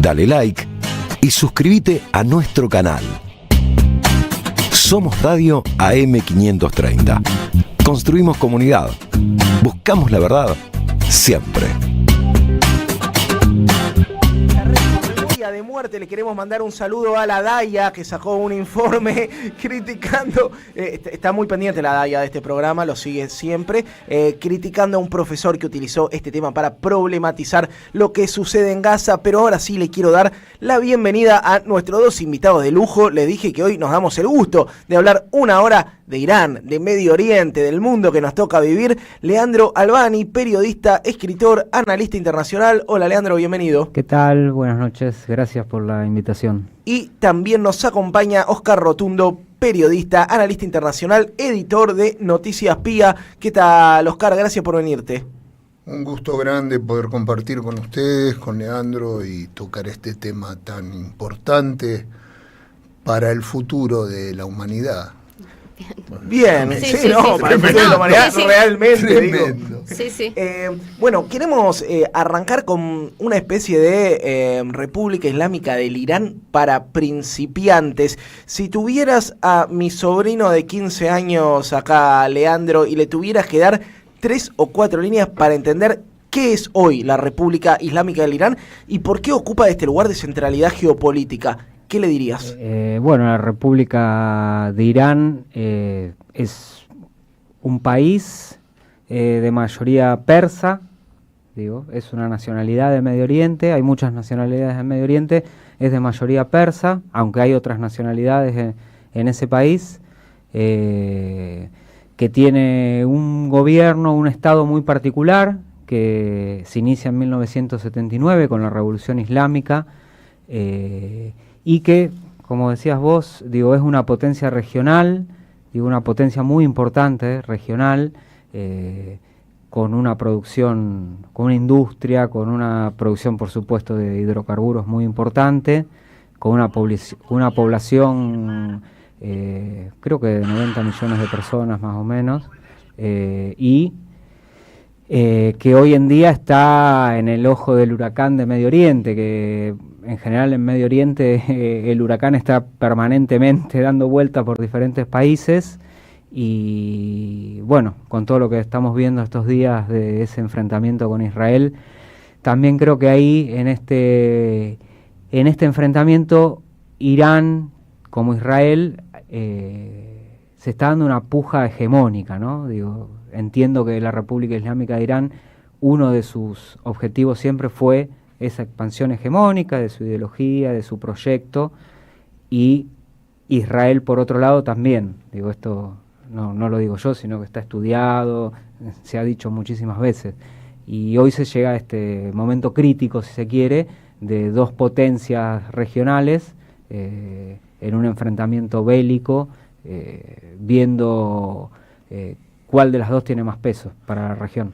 dale like y suscríbete a nuestro canal. Somos Radio AM530. Construimos comunidad. Buscamos la verdad siempre. De muerte, le queremos mandar un saludo a la Daya, que sacó un informe criticando, está muy pendiente la Daya de este programa, lo sigue siempre, criticando a un profesor que utilizó este tema para problematizar lo que sucede en Gaza. Pero ahora sí le quiero dar la bienvenida a nuestros dos invitados de lujo. Les dije que hoy nos damos el gusto de hablar una hora de Irán, de Medio Oriente, del mundo que nos toca vivir. Leandro Albani, periodista, escritor, analista internacional. Hola Leandro, bienvenido. ¿Qué tal? Buenas noches, gracias por la invitación. Y también nos acompaña Oscar Rotundo, periodista, analista internacional, editor de Noticias Pía. ¿Qué tal, Oscar? Gracias por venirte. Un gusto grande poder compartir con ustedes, con Leandro, y tocar este tema tan importante para el futuro de la humanidad. Bien, sí, para el futuro de la humanidad, realmente. Tremendo. Sí. Bueno, queremos arrancar con una especie de República Islámica del Irán para principiantes. Si tuvieras a mi sobrino de 15 años acá, Leandro, y le tuvieras que dar 3 o 4 líneas para entender qué es hoy la República Islámica del Irán y por qué ocupa este lugar de centralidad geopolítica, ¿qué le dirías? Bueno, la República de Irán es un país de mayoría persa, es una nacionalidad de Medio Oriente, hay muchas nacionalidades en Medio Oriente, es de mayoría persa, aunque hay otras nacionalidades en ese país, que tiene un gobierno, un estado muy particular, que se inicia en 1979 con la Revolución Islámica, y que, como decías vos, es una potencia regional, una potencia muy importante regional, con una producción, con una industria, con una producción, por supuesto, de hidrocarburos muy importante, con una población, creo que de 90 millones de personas más o menos, y que hoy en día está en el ojo del huracán de Medio Oriente, que en general en Medio Oriente el huracán está permanentemente dando vueltas por diferentes países, y bueno, con todo lo que estamos viendo estos días de ese enfrentamiento con Israel, también creo que ahí en este enfrentamiento Irán como Israel se está dando una puja hegemónica, ¿no? Entiendo que la República Islámica de Irán, uno de sus objetivos siempre fue esa expansión hegemónica de su ideología, de su proyecto, y Israel por otro lado también. Esto no lo digo yo, sino que está estudiado, se ha dicho muchísimas veces, y hoy se llega a este momento crítico, si se quiere, de dos potencias regionales en un enfrentamiento bélico, viendo cuál de las dos tiene más peso para la región.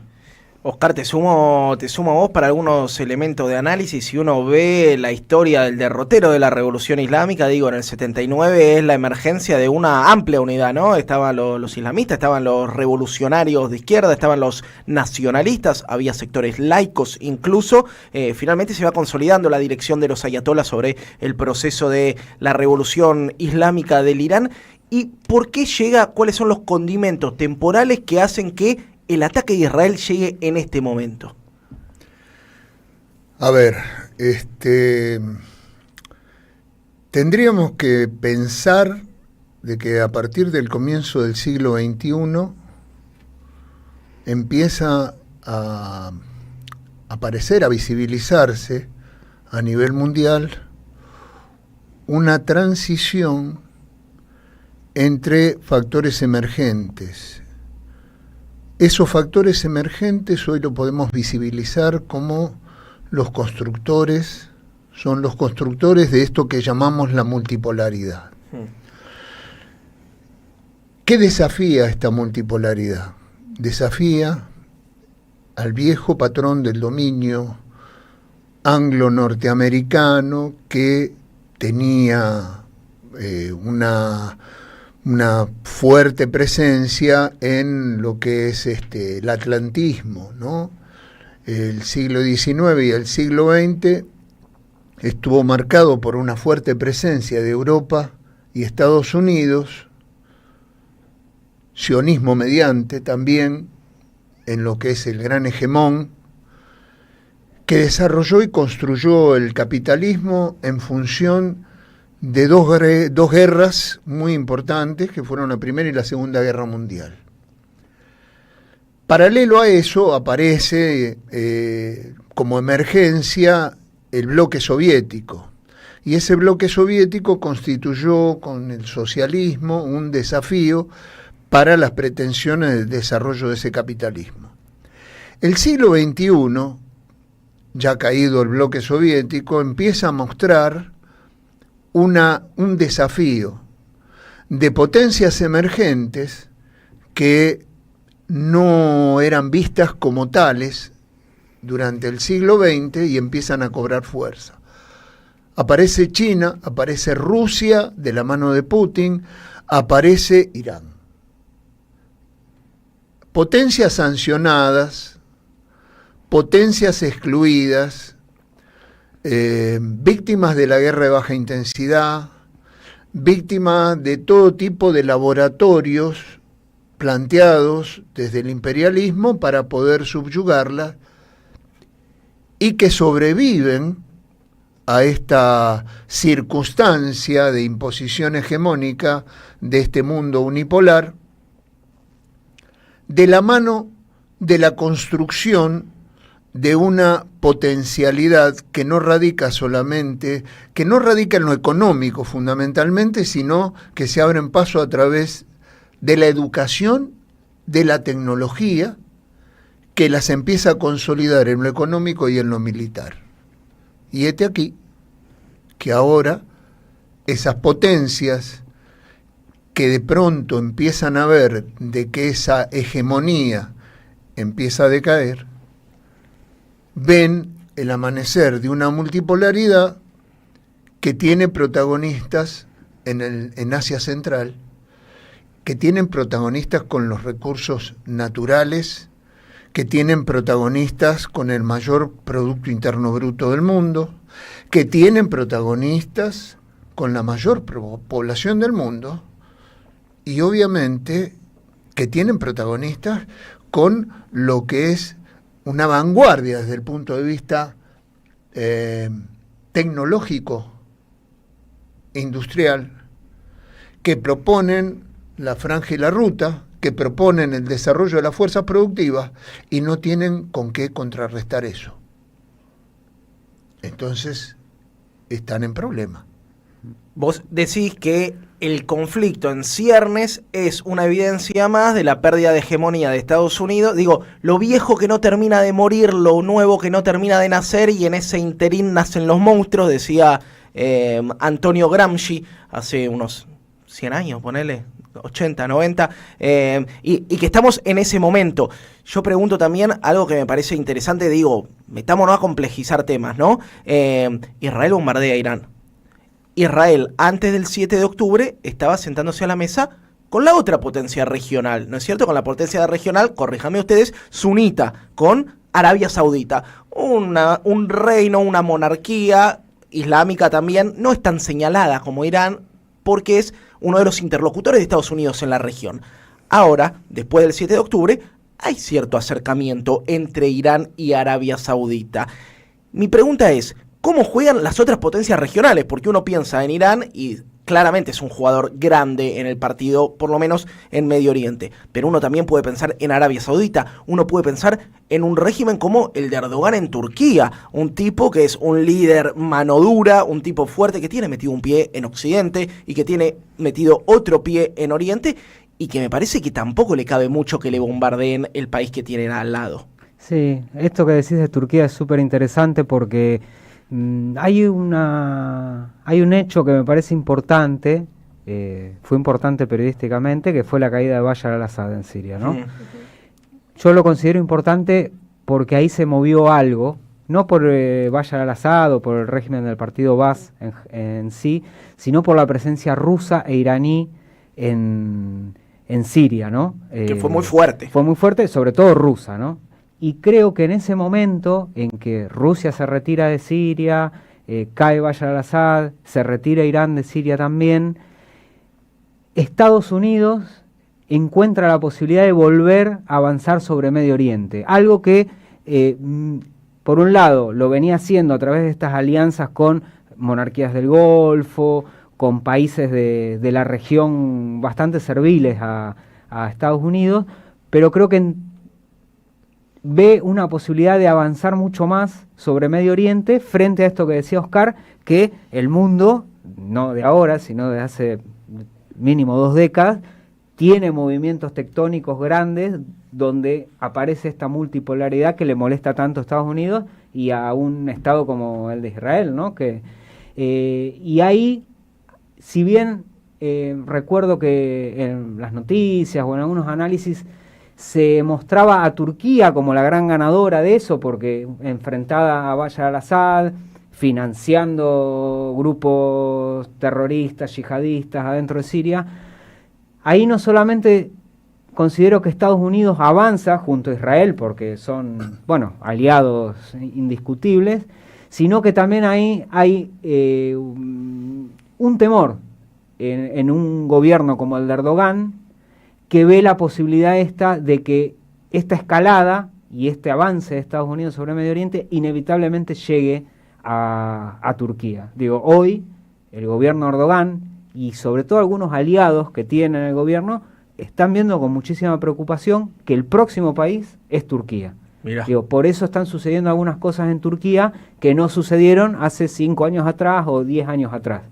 Oscar, te sumo a vos para algunos elementos de análisis. Si uno ve la historia del derrotero de la Revolución Islámica, en el 79 es la emergencia de una amplia unidad, ¿no? Estaban los islamistas, estaban los revolucionarios de izquierda, estaban los nacionalistas, había sectores laicos incluso. Finalmente se va consolidando la dirección de los ayatolás sobre el proceso de la Revolución Islámica del Irán. ¿Y por qué llega? ¿Cuáles son los condimentos temporales que hacen que el ataque de Israel llegue en este momento? A ver, tendríamos que pensar de que a partir del comienzo del siglo XXI empieza a aparecer, a visibilizarse a nivel mundial una transición entre factores emergentes. Esos factores emergentes hoy lo podemos visibilizar como los constructores, son los constructores de esto que llamamos la multipolaridad. ¿Qué desafía esta multipolaridad? Desafía al viejo patrón del dominio anglo-norteamericano que tenía una fuerte presencia en lo que es el atlantismo, ¿no? El siglo XIX y el siglo XX estuvo marcado por una fuerte presencia de Europa y Estados Unidos, sionismo mediante también, en lo que es el gran hegemón, que desarrolló y construyó el capitalismo en función de dos guerras muy importantes, que fueron la Primera y la Segunda Guerra Mundial. Paralelo a eso aparece como emergencia el bloque soviético, y ese bloque soviético constituyó con el socialismo un desafío para las pretensiones del desarrollo de ese capitalismo. El siglo XXI, ya caído el bloque soviético, empieza a mostrar un desafío de potencias emergentes que no eran vistas como tales durante el siglo XX y empiezan a cobrar fuerza. Aparece China, aparece Rusia de la mano de Putin, aparece Irán. Potencias sancionadas, potencias excluidas, víctimas de la guerra de baja intensidad, víctimas de todo tipo de laboratorios planteados desde el imperialismo para poder subyugarla y que sobreviven a esta circunstancia de imposición hegemónica de este mundo unipolar, de la mano de la construcción de una potencialidad que no radica solamente, que no radica en lo económico fundamentalmente, sino que se abren paso a través de la educación, de la tecnología, que las empieza a consolidar en lo económico y en lo militar. Y este aquí, que ahora esas potencias que de pronto empiezan a ver de que esa hegemonía empieza a decaer, ven el amanecer de una multipolaridad que tiene protagonistas en Asia Central, que tienen protagonistas con los recursos naturales, que tienen protagonistas con el mayor Producto Interno Bruto del mundo, que tienen protagonistas con la mayor población del mundo, y obviamente que tienen protagonistas con lo que es una vanguardia desde el punto de vista tecnológico, industrial, que proponen la franja y la ruta, que proponen el desarrollo de las fuerzas productivas y no tienen con qué contrarrestar eso. Entonces, están en problema. Vos decís que el conflicto en ciernes es una evidencia más de la pérdida de hegemonía de Estados Unidos. Digo, lo viejo que no termina de morir, lo nuevo que no termina de nacer, y en ese interín nacen los monstruos, decía Antonio Gramsci hace unos 100 años, ponele, 80, 90, y que estamos en ese momento. Yo pregunto también algo que me parece interesante, digo, metámonos a complejizar temas, ¿no? Israel bombardea a Irán. Israel, antes del 7 de octubre, estaba sentándose a la mesa con la otra potencia regional, ¿no es cierto? Con la potencia regional, corríjanme ustedes, sunita, con Arabia Saudita. Un reino, una monarquía islámica también, no es tan señalada como Irán, porque es uno de los interlocutores de Estados Unidos en la región. Ahora, después del 7 de octubre, hay cierto acercamiento entre Irán y Arabia Saudita. Mi pregunta es, ¿cómo juegan las otras potencias regionales? Porque uno piensa en Irán y claramente es un jugador grande en el partido, por lo menos en Medio Oriente. Pero uno también puede pensar en Arabia Saudita, uno puede pensar en un régimen como el de Erdogan en Turquía, un tipo que es un líder mano dura, un tipo fuerte que tiene metido un pie en Occidente y que tiene metido otro pie en Oriente, y que me parece que tampoco le cabe mucho que le bombardeen el país que tienen al lado. Sí, esto que decís de Turquía es súper interesante porque hay un hecho que me parece importante, fue importante periodísticamente, que fue la caída de Bashar al-Assad en Siria, ¿no? Yo lo considero importante porque ahí se movió algo, no por Bashar al-Assad o por el régimen del partido Baas en sí, sino por la presencia rusa e iraní en Siria, ¿no? Que fue muy fuerte. Fue muy fuerte, sobre todo rusa, ¿no? Y creo que en ese momento en que Rusia se retira de Siria, cae Bashar al-Assad, se retira Irán de Siria también, Estados Unidos encuentra la posibilidad de volver a avanzar sobre Medio Oriente, algo que por un lado lo venía haciendo a través de estas alianzas con monarquías del Golfo, con países de la región bastante serviles a Estados Unidos, pero creo que ve una posibilidad de avanzar mucho más sobre Medio Oriente frente a esto que decía Oscar, que el mundo, no de ahora, sino de hace mínimo 2 décadas, tiene movimientos tectónicos grandes donde aparece esta multipolaridad que le molesta tanto a Estados Unidos y a un Estado como el de Israel, ¿no? Y ahí, si bien recuerdo que en las noticias o en algunos análisis se mostraba a Turquía como la gran ganadora de eso, porque enfrentada a Bashar al-Assad, financiando grupos terroristas, yihadistas adentro de Siria, ahí no solamente considero que Estados Unidos avanza junto a Israel, porque son, bueno, aliados indiscutibles, sino que también ahí hay un temor en un gobierno como el de Erdogan, que ve la posibilidad de que esta escalada y este avance de Estados Unidos sobre Medio Oriente inevitablemente llegue a Turquía. Digo, hoy el gobierno de Erdogan y sobre todo algunos aliados que tienen el gobierno están viendo con muchísima preocupación que el próximo país es Turquía. Mirá. Digo, por eso están sucediendo algunas cosas en Turquía que no sucedieron hace 5 años atrás o 10 años atrás.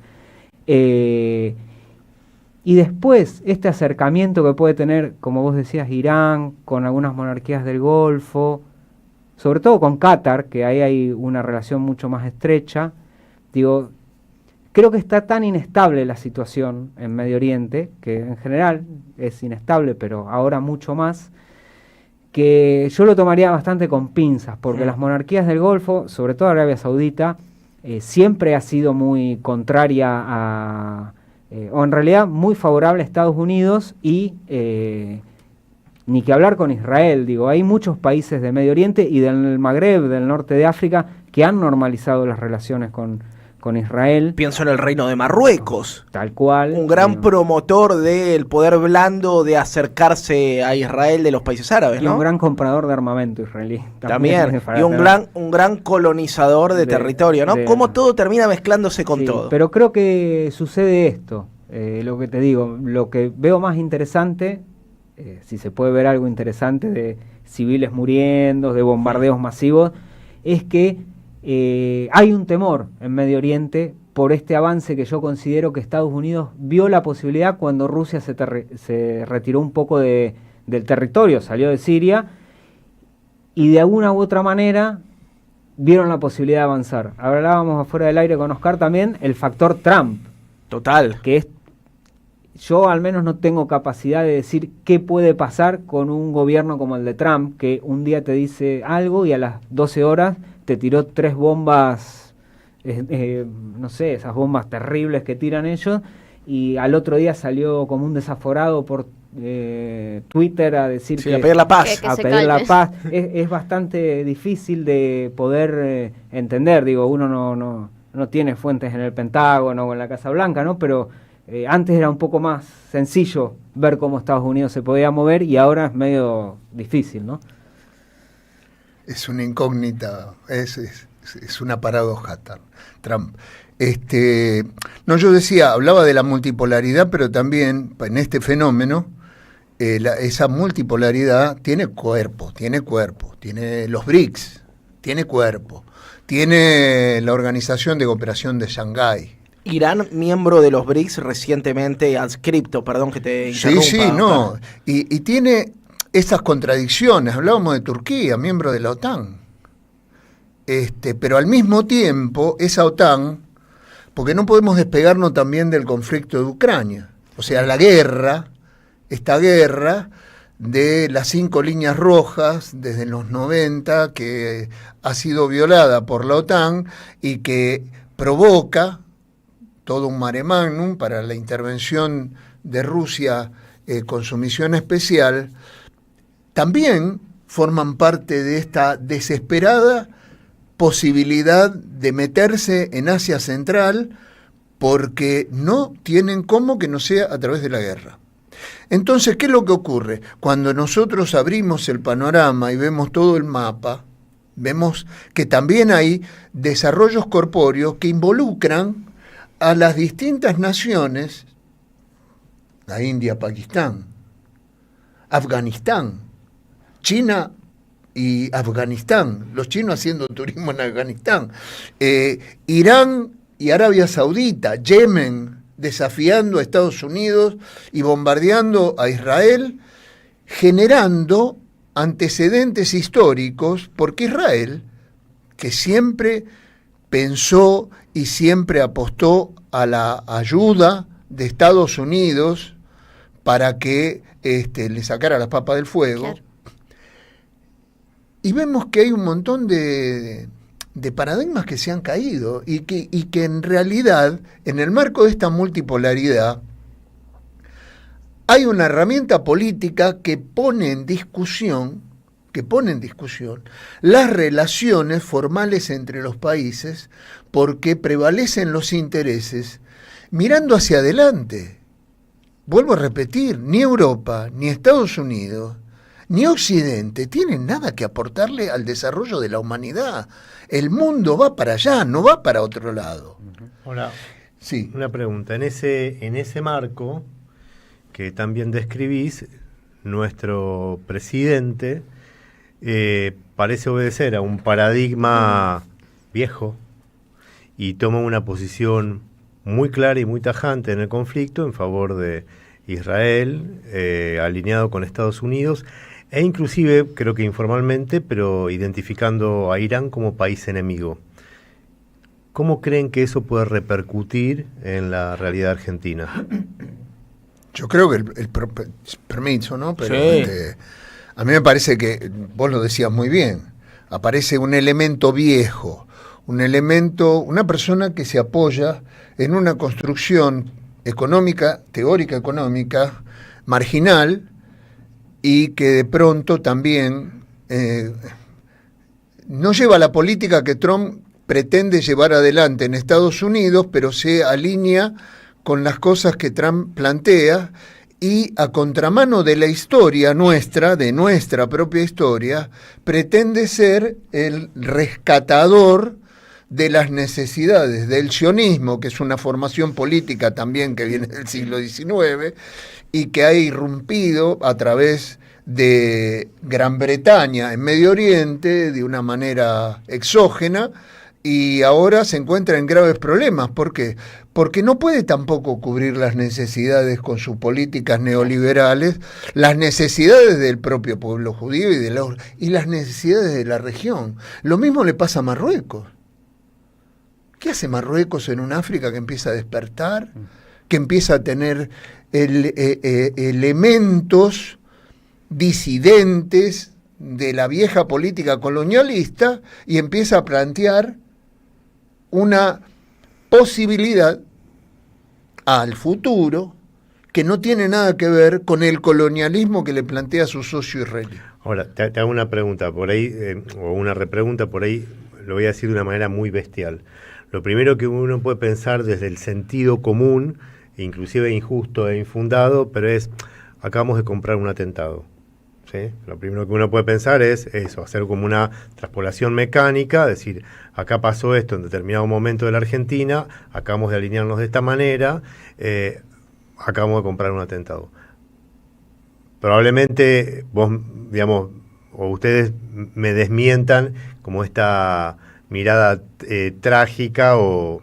Y después, este acercamiento que puede tener, como vos decías, Irán, con algunas monarquías del Golfo, sobre todo con Qatar, que ahí hay una relación mucho más estrecha, digo, creo que está tan inestable la situación en Medio Oriente, que en general es inestable, pero ahora mucho más, que yo lo tomaría bastante con pinzas, porque las monarquías del Golfo, sobre todo Arabia Saudita, siempre ha sido muy contraria o en realidad muy favorable a Estados Unidos y ni que hablar con Israel. Digo, hay muchos países de Medio Oriente y del Magreb, del norte de África, que han normalizado las relaciones con Israel. Pienso en el Reino de Marruecos. Tal cual. Un gran promotor del poder blando de acercarse a Israel de los países árabes, y ¿no? un gran comprador de armamento israelí. También. Y un gran colonizador de territorio, ¿no? Cómo todo termina mezclándose con todo. Pero creo que sucede esto, lo que te digo, lo que veo más interesante, si se puede ver algo interesante de civiles muriendo, de bombardeos masivos, es que hay un temor en Medio Oriente por este avance que yo considero que Estados Unidos vio la posibilidad cuando Rusia se retiró un poco del territorio, salió de Siria, y de alguna u otra manera vieron la posibilidad de avanzar. Hablábamos afuera del aire con Oscar también, el factor Trump. Total. Que es, yo al menos no tengo capacidad de decir qué puede pasar con un gobierno como el de Trump, que un día te dice algo y a las 12 horas te tiró 3 bombas, no sé, esas bombas terribles que tiran ellos, y al otro día salió como un desaforado por Twitter a decir a pedir la paz. A pedir la paz. Es bastante difícil de poder entender, digo, uno no tiene fuentes en el Pentágono o en la Casa Blanca, ¿no? Pero antes era un poco más sencillo ver cómo Estados Unidos se podía mover y ahora es medio difícil, ¿no? Es una incógnita, es una paradoja, Trump. No, yo decía, hablaba de la multipolaridad, pero también en este fenómeno, esa multipolaridad tiene cuerpo, tiene los BRICS, tiene cuerpo, tiene la Organización de Cooperación de Shanghái. Irán, miembro de los BRICS, recientemente adscripto, perdón que te interrumpa. Sí, no, y tiene esas contradicciones. Hablábamos de Turquía, miembro de la OTAN, pero al mismo tiempo esa OTAN, porque no podemos despegarnos también del conflicto de Ucrania, o sea, esta guerra de las 5 líneas rojas desde los 90, que ha sido violada por la OTAN y que provoca todo un mare magnum para la intervención de Rusia con su misión especial. También forman parte de esta desesperada posibilidad de meterse en Asia Central porque no tienen cómo que no sea a través de la guerra. Entonces, ¿qué es lo que ocurre? Cuando nosotros abrimos el panorama y vemos todo el mapa, vemos que también hay desarrollos corpóreos que involucran a las distintas naciones, la India, Pakistán, Afganistán, China y Afganistán, los chinos haciendo turismo en Afganistán, Irán y Arabia Saudita, Yemen desafiando a Estados Unidos y bombardeando a Israel, generando antecedentes históricos, porque Israel, que siempre pensó y siempre apostó a la ayuda de Estados Unidos para que le sacara las papas del fuego, claro. Y vemos que hay un montón de paradigmas que se han caído y que en realidad, en el marco de esta multipolaridad, hay una herramienta política que pone en discusión las relaciones formales entre los países porque prevalecen los intereses mirando hacia adelante. Vuelvo a repetir, ni Europa, ni Estados Unidos, ni Occidente tienen nada que aportarle al desarrollo de la humanidad. El mundo va para allá, no va para otro lado. Ahora, sí. Una pregunta. En ese marco que también describís, nuestro presidente parece obedecer a un paradigma viejo y toma una posición muy clara y muy tajante en el conflicto en favor de Israel, alineado con Estados Unidos, e inclusive, creo que informalmente, pero identificando a Irán como país enemigo. ¿Cómo creen que eso puede repercutir en la realidad argentina? Yo creo que permiso, ¿no? Pero sí. A mí me parece que, vos lo decías muy bien, aparece un elemento viejo, una persona que se apoya en una construcción económica, teórica económica, marginal, y que de pronto también no lleva la política que Trump pretende llevar adelante en Estados Unidos, pero se alinea con las cosas que Trump plantea y a contramano de la historia nuestra, de nuestra propia historia, pretende ser el rescatador de las necesidades del sionismo, que es una formación política también que viene del siglo XIX y que ha irrumpido a través de Gran Bretaña en Medio Oriente de una manera exógena y ahora se encuentra en graves problemas. ¿Por qué? Porque no puede tampoco cubrir las necesidades con sus políticas neoliberales, las necesidades del propio pueblo judío y las necesidades de la región. Lo mismo le pasa a Marruecos. ¿Qué hace Marruecos en un África que empieza a despertar, que empieza a tener elementos disidentes de la vieja política colonialista y empieza a plantear una posibilidad al futuro que no tiene nada que ver con el colonialismo que le plantea su socio israelí? Ahora, te hago una pregunta por ahí, o una repregunta por ahí, lo voy a decir de una manera muy bestial. Lo primero que uno puede pensar desde el sentido común, inclusive injusto e infundado, pero es, acabamos de comprar un atentado. ¿Sí? Lo primero que uno puede pensar es eso, hacer como una transpolación mecánica, decir, acá pasó esto en determinado momento de la Argentina, acabamos de alinearnos de esta manera, acabamos de comprar un atentado. Probablemente vos, digamos, o ustedes me desmientan como esta mirada trágica o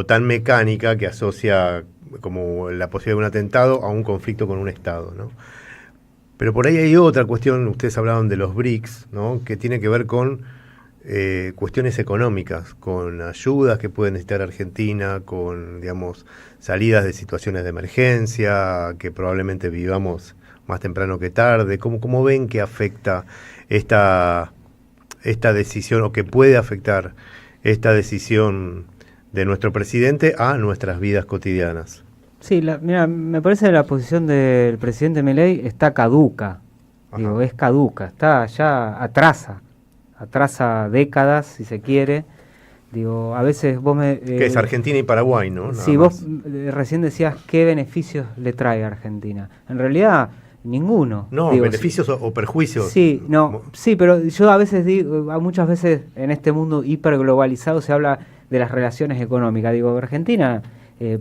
tan mecánica que asocia como la posibilidad de un atentado a un conflicto con un Estado, ¿no? Pero por ahí hay otra cuestión, ustedes hablaban de los BRICS, ¿no? Que tiene que ver con cuestiones económicas, con ayudas que puede necesitar Argentina, con, digamos, salidas de situaciones de emergencia, que probablemente vivamos más temprano que tarde. ¿Cómo ven que afecta esta decisión, o que puede afectar esta decisión de nuestro presidente a nuestras vidas cotidianas? Sí, mira, me parece que la posición del presidente Milei está caduca. Digo, es caduca, está ya atrasa atrasa décadas, si se quiere. Digo, a veces vos me... que es Argentina y Paraguay, ¿no? Sí, vos recién decías qué beneficios le trae a Argentina. En realidad, ninguno. No, digo, beneficios o perjuicios. Sí, no, sí, pero yo a veces digo, muchas veces en este mundo hiperglobalizado se habla de las relaciones económicas. Digo, Argentina,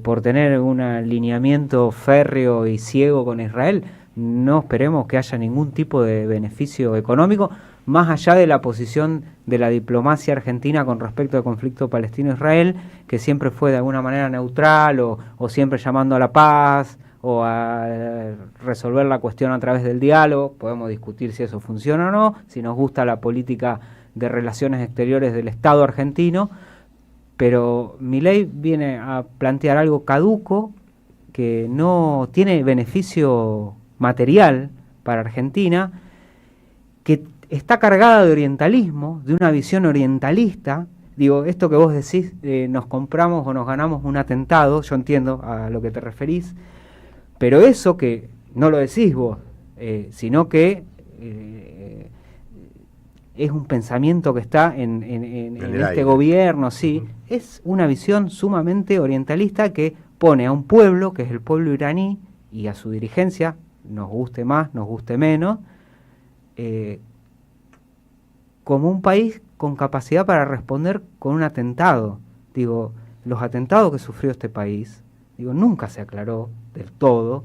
por tener un alineamiento férreo y ciego con Israel, no esperemos que haya ningún tipo de beneficio económico, más allá de la posición de la diplomacia argentina con respecto al conflicto palestino-israel, que siempre fue de alguna manera neutral o siempre llamando a la paz o a resolver la cuestión a través del diálogo. Podemos discutir si eso funciona o no, si nos gusta la política de relaciones exteriores del Estado argentino, pero Milei viene a plantear algo caduco que no tiene beneficio material para Argentina, que está cargada de orientalismo, de una visión orientalista. Digo, esto que vos decís, nos compramos o nos ganamos un atentado, yo entiendo a lo que te referís, pero eso que no lo decís vos, sino que es un pensamiento que está en este aire. gobierno, sí, es una visión sumamente orientalista que pone a un pueblo, que es el pueblo iraní, y a su dirigencia, nos guste más, nos guste menos, como un país con capacidad para responder con un atentado. Digo, los atentados que sufrió este país, digo, nunca se aclaró del todo.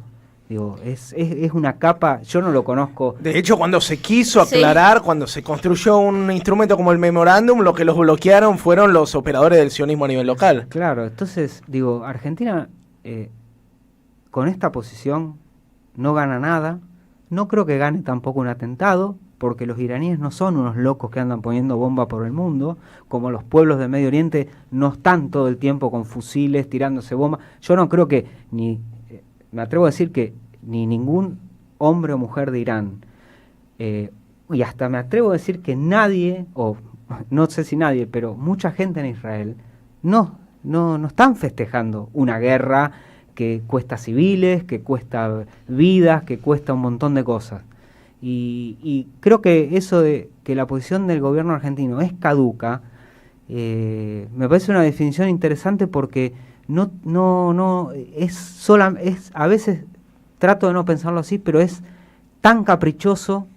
Digo, es una capa, yo no lo conozco. De hecho, cuando se quiso aclarar, cuando se construyó un instrumento como el memorándum, lo que los bloquearon fueron los operadores del sionismo a nivel local. Claro, entonces, digo, Argentina con esta posición no gana nada, no creo que gane tampoco un atentado, porque los iraníes no son unos locos que andan poniendo bomba por el mundo, como los pueblos del Medio Oriente no están todo el tiempo con fusiles, tirándose bombas. Yo no creo que me atrevo a decir que ni ningún hombre o mujer de Irán, y hasta me atrevo a decir que nadie, o no sé si nadie, pero mucha gente en Israel, no están festejando una guerra que cuesta civiles, que cuesta vidas, que cuesta un montón de cosas. Y creo que eso de que la posición del gobierno argentino es caduca, me parece una definición interesante porque no es a veces trato de no pensarlo así, pero es tan caprichoso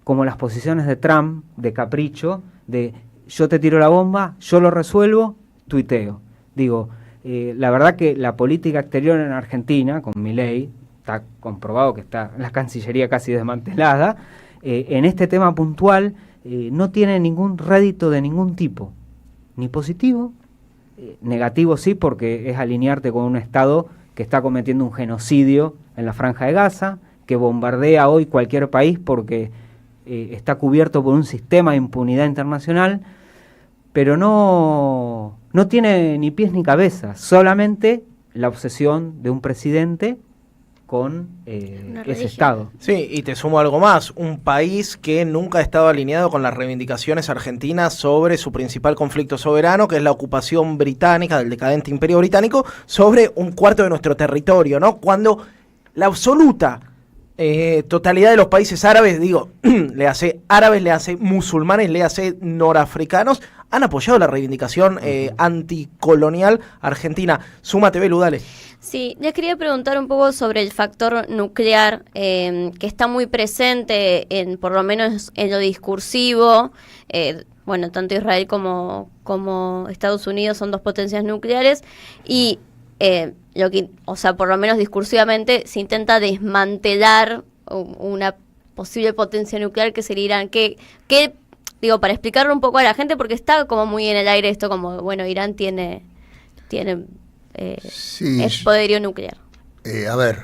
como las posiciones de Trump, de capricho, de yo te tiro la bomba, yo lo resuelvo, tuiteo. Digo, la verdad que la política exterior en Argentina, con Milei, está comprobado que está la Cancillería casi desmantelada, en este tema puntual no tiene ningún rédito de ningún tipo, ni positivo, negativo sí, porque es alinearte con un Estado que está cometiendo un genocidio en la Franja de Gaza, que bombardea hoy cualquier país porque está cubierto por un sistema de impunidad internacional, pero no tiene ni pies ni cabeza, solamente la obsesión de un presidente con ese Estado. Sí, y te sumo algo más, un país que nunca ha estado alineado con las reivindicaciones argentinas sobre su principal conflicto soberano, que es la ocupación británica del decadente Imperio Británico sobre un cuarto de nuestro territorio, ¿no? Cuando la absoluta totalidad de los países árabes, digo, le hace árabes, le hace musulmanes, le hace norafricanos, han apoyado la reivindicación anticolonial argentina. Súmate, Belu, dale. Sí, les quería preguntar un poco sobre el factor nuclear, que está muy presente, por lo menos en lo discursivo. Bueno, tanto Israel como Estados Unidos son dos potencias nucleares y por lo menos discursivamente se intenta desmantelar una posible potencia nuclear que sería Irán. Que digo, para explicarlo un poco a la gente, porque está como muy en el aire esto, como, bueno, Irán tiene es poderío nuclear. A ver,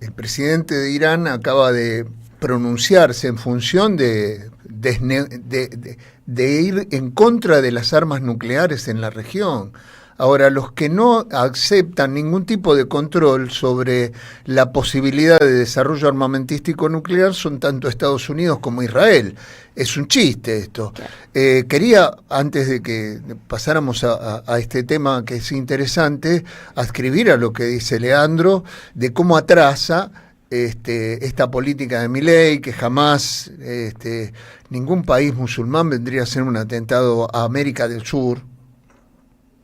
el presidente de Irán acaba de pronunciarse en función de ir en contra de las armas nucleares en la región. Ahora, los que no aceptan ningún tipo de control sobre la posibilidad de desarrollo armamentístico nuclear son tanto Estados Unidos como Israel. Es un chiste esto. Quería, antes de que pasáramos a este tema que es interesante, adscribir a lo que dice Leandro de cómo atrasa esta política de Milei, que jamás ningún país musulmán vendría a ser un atentado a América del Sur,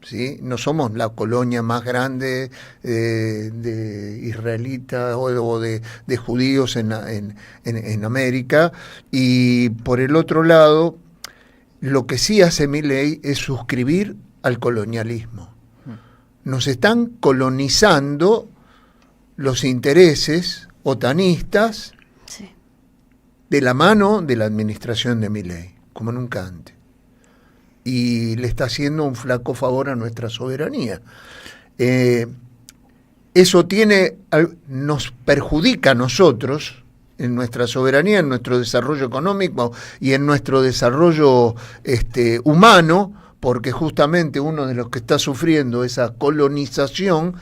¿sí? No somos la colonia más grande de israelitas o de judíos en América. Y por el otro lado, lo que sí hace Milei es suscribir al colonialismo. Nos están colonizando los intereses otanistas de la mano de la administración de Milei, como nunca antes. Y le está haciendo un flaco favor a nuestra soberanía. Eso nos perjudica a nosotros en nuestra soberanía, en nuestro desarrollo económico y en nuestro desarrollo humano, porque justamente uno de los que está sufriendo esa colonización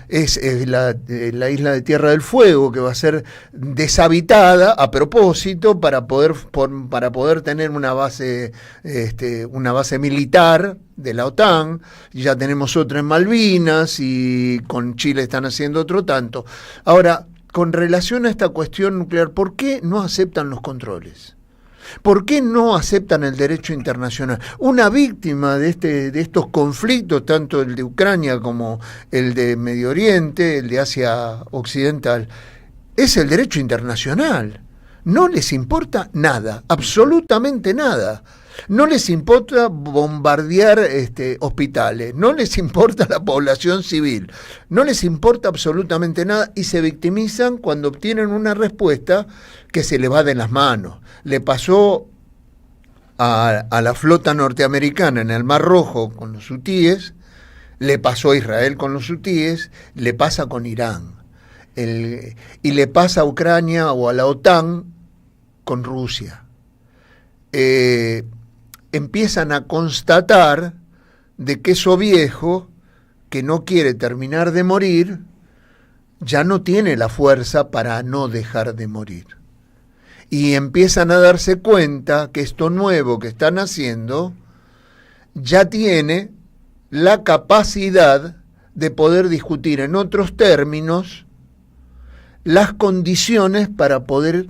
es la isla de Tierra del Fuego, que va a ser deshabitada a propósito para poder tener una base militar de la OTAN. Ya tenemos otra en Malvinas y con Chile están haciendo otro tanto. Ahora, con relación a esta cuestión nuclear, ¿por qué no aceptan los controles? ¿Por qué no aceptan el derecho internacional? Una víctima de estos conflictos, tanto el de Ucrania como el de Medio Oriente, el de Asia Occidental, es el derecho internacional. No les importa nada, absolutamente nada. No les importa bombardear hospitales, no les importa la población civil, no les importa absolutamente nada y se victimizan cuando obtienen una respuesta que se le va de las manos. Le pasó a la flota norteamericana en el Mar Rojo con los hutíes, le pasó a Israel con los hutíes, le pasa con Irán, y le pasa a Ucrania o a la OTAN con Rusia. Empiezan a constatar de que eso viejo, que no quiere terminar de morir, ya no tiene la fuerza para no dejar de morir. Y empiezan a darse cuenta que esto nuevo que están haciendo ya tiene la capacidad de poder discutir en otros términos las condiciones para poder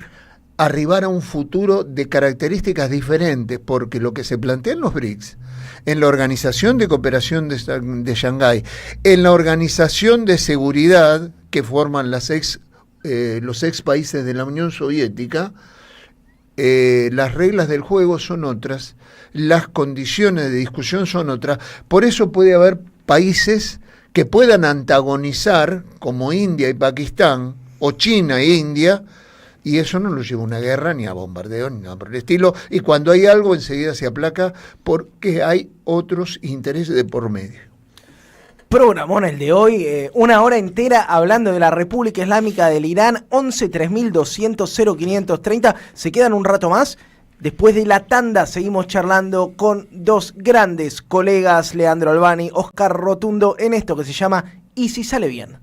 arribar a un futuro de características diferentes, porque lo que se plantea en los BRICS, en la Organización de Cooperación de Shanghái, en la Organización de Seguridad que forman los ex países de la Unión Soviética, las reglas del juego son otras, las condiciones de discusión son otras. Por eso puede haber países que puedan antagonizar, como India y Pakistán, o China e India, y eso no lo lleva a una guerra, ni a bombardeo, ni nada por el estilo. Y cuando hay algo, enseguida se aplaca porque hay otros intereses de por medio. Programón el de hoy, una hora entera hablando de la República Islámica del Irán, 11-3200-0530. Se quedan un rato más. Después de la tanda seguimos charlando con dos grandes colegas, Leandro Albani, Oscar Rotundo, en esto que se llama ¿Y si sale bien?